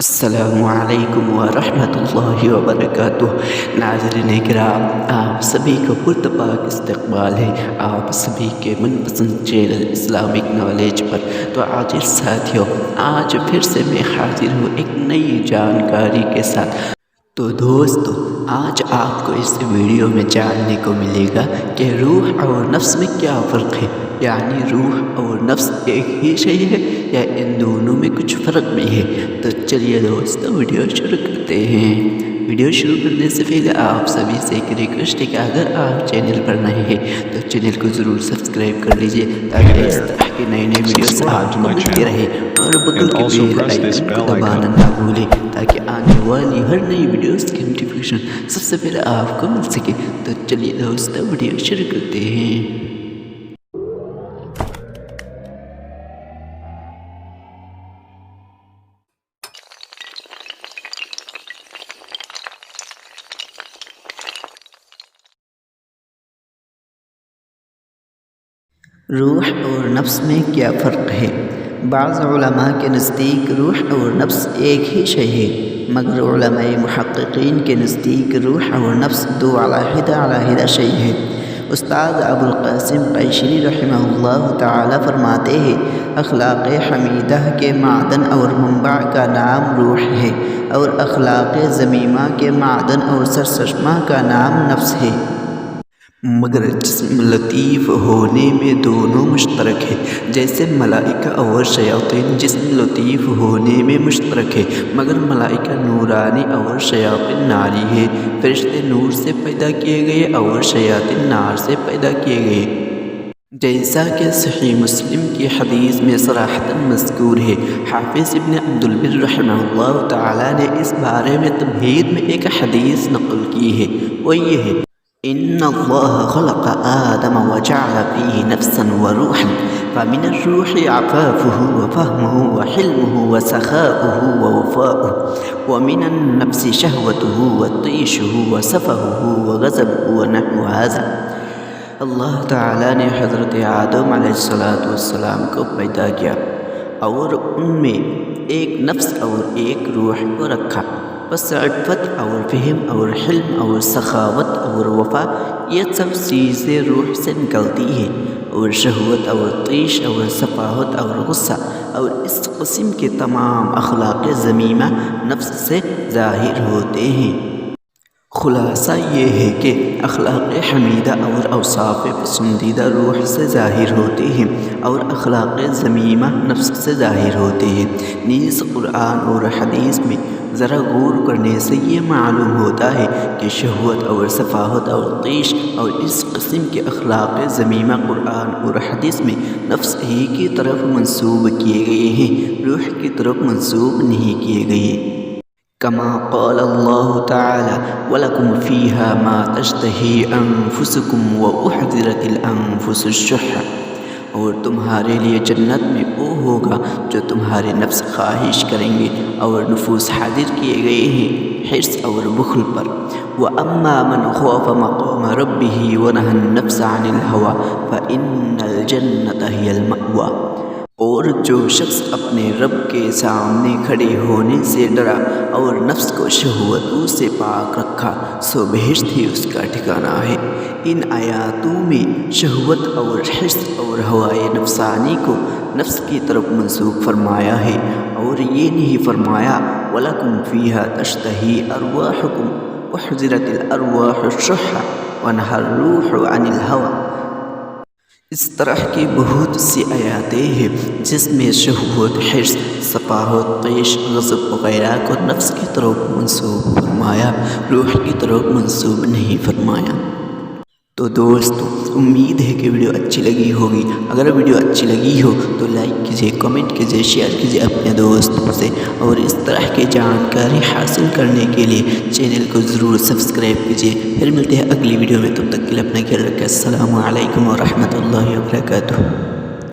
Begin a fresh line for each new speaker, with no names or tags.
السلام علیکم ورحمۃ اللہ وبرکاتہ۔ ناظرین کرام، آپ سبھی کو پرتپاک استقبال ہے آپ سبھی کے من پسند چینل اسلامک نالج پر۔ تو آج ساتھیوں، آج پھر سے میں حاضر ہوں ایک نئی جانکاری کے ساتھ۔ تو دوستو، آج آپ کو اس ویڈیو میں جاننے کو ملے گا کہ روح اور نفس میں کیا فرق ہے، یعنی روح اور نفس ایک ہی شے ہے یا ان دونوں میں کچھ فرق بھی ہے۔ تو چلیے دوستو، ویڈیو شروع کرتے ہیں۔ ویڈیو شروع کرنے سے پہلے آپ سبھی سے ایک ریکویسٹ ہے کہ اگر آپ چینل پر نئے ہیں تو چینل کو ضرور سبسکرائب کر لیجئے تاکہ اس طرح کے نئے ویڈیوز آپ کو ملتے رہے، اور بغل کے بیل آئیکن کو دبانا نہ بھولیں تاکہ آنے والی ہر نئی ویڈیوز کی نوٹیفیکیشن سب سے پہلے آپ کو مل سکے۔ تو چلیے دوستو، ویڈیو شروع کرتے ہیں۔ روح اور نفس میں کیا فرق ہے؟ بعض علماء کے نزدیک روح اور نفس ایک ہی شے ہے، مگر علماء محققین کے نزدیک روح اور نفس دو علیحدہ شے ہے۔ استاد ابو القاسم قیشری رحمہ اللہ تعالی فرماتے ہیں، اخلاق حمیدہ کے معدن اور منبع کا نام روح ہے، اور اخلاق ذمیمہ کے معدن اور سرچشمہ کا نام نفس ہے۔ مگر جسم لطیف ہونے میں دونوں مشترک ہے، جیسے ملائکہ اور شیاطین جسم لطیف ہونے میں مشترک ہے، مگر ملائکہ نورانی اور شیاطین ناری ہے۔ فرشتے نور سے پیدا کیے گئے اور شیاطین نار سے پیدا کیے گئے، جیسا کہ صحیح مسلم کی حدیث میں صراحتاً مذکور ہے۔ حافظ ابن عبد البر رحمہ اللہ تعالی نے اس بارے میں تمہید میں ایک حدیث نقل کی ہے، وہ یہ ہے، ان اللہ خلق آدم وجعل فیہ نفسا وروحا فمن الروح عفافہ وفہمہ وحلمہ وسخاؤہ ووفاؤہ، ومن النفس شہوتہ وطیشہ وسفہہ وغضبہ ونحو ھذا۔ اللہ تعالیٰ نے حضرت آدم علیہ السلام کو پیدا کیا اور ان میں ایک نفس اور ایک روح کو رکھا، بس عفت اور فہم اور حلم اور سخاوت اور وفا یہ سب چیزیں روح سے نکلتی ہیں، اور شہوت اور طیش اور صفاحت اور غصہ اور اس قسم کے تمام اخلاق ذمیمہ نفس سے ظاہر ہوتے ہیں۔ خلاصہ یہ ہے کہ اخلاق حمیدہ اور اوصاف پسندیدہ روح سے ظاہر ہوتے ہیں اور اخلاق ذمیمہ نفس سے ظاہر ہوتے ہیں۔ نیز قرآن اور حدیث میں ذرا غور کرنے سے یہ معلوم ہوتا ہے کہ شہوت اور صفاحت اور طیش اور اس قسم کے اخلاق ذمیمہ قرآن اور حدیث میں نفس ہی کی طرف منسوب کیے گئے ہیں، روح کی طرف منسوب نہیں کیے گئے۔ کما قال اللہ تعالی وَلَكُمْ فِيهَا مَا تَشْتَهِي أَنفُسُكُمْ وَأُحْضِرَتِ الْأَنفُسُ الشُّحَّ، اور تمہارے لیے جنت میں وہ ہوگا جو تمہارے نفس خواہش کریں گے، اور نفوس حاضر کیے گئے ہیں حرص اور بخل پر۔ وَأَمَّا مَنْ خَافَ مَقَامَ رَبِّهِ وَنَهَى النَّفْسَ عَنِ الْهَوَىٰ فَإِنَّ الْجَنَّةَ هِيَ الْمَأْوَىٰ، اور جو شخص اپنے رب کے سامنے کھڑے ہونے سے ڈرا اور نفس کو شہوتوں سے پاک رکھا، سو بہشت ہی اس کا ٹھکانہ ہے۔ ان آیاتوں میں شہوت اور حرص اور ہوائے نفسانی کو نفس کی طرف منسوب فرمایا ہے، اور یہ نہیں فرمایا وَلَكُمْ فِيهَا تَشْتَهِي أَرْوَاحُكُمْ وَحُضِرَتِ الْأَرْوَاحُ الشُّحَّ وَنَهَى الرُّوحُ عَنِ الْهَوَىٰ۔ اس طرح کی بہت سی آیاتیں ہیں جس میں شہوت، حرص، صفاحت، طیش، غضب وغیرہ کو نفس کی طرف منسوب فرمایا، روح کی طرف منسوب نہیں فرمایا۔ تو دوستو، امید ہے کہ ویڈیو اچھی لگی ہوگی۔ اگر ویڈیو اچھی لگی ہو تو لائک کیجیے، کمنٹ کیجیے، شیئر کیجیے اپنے دوستوں سے، اور اس طرح کی جانکاری حاصل کرنے کے لیے چینل کو ضرور سبسکرائب کیجیے۔ پھر ملتے ہیں اگلی ویڈیو میں، تب تک کے لیے اپنا خیال رکھیں۔ السلام علیکم ورحمۃ اللہ وبرکاتہ۔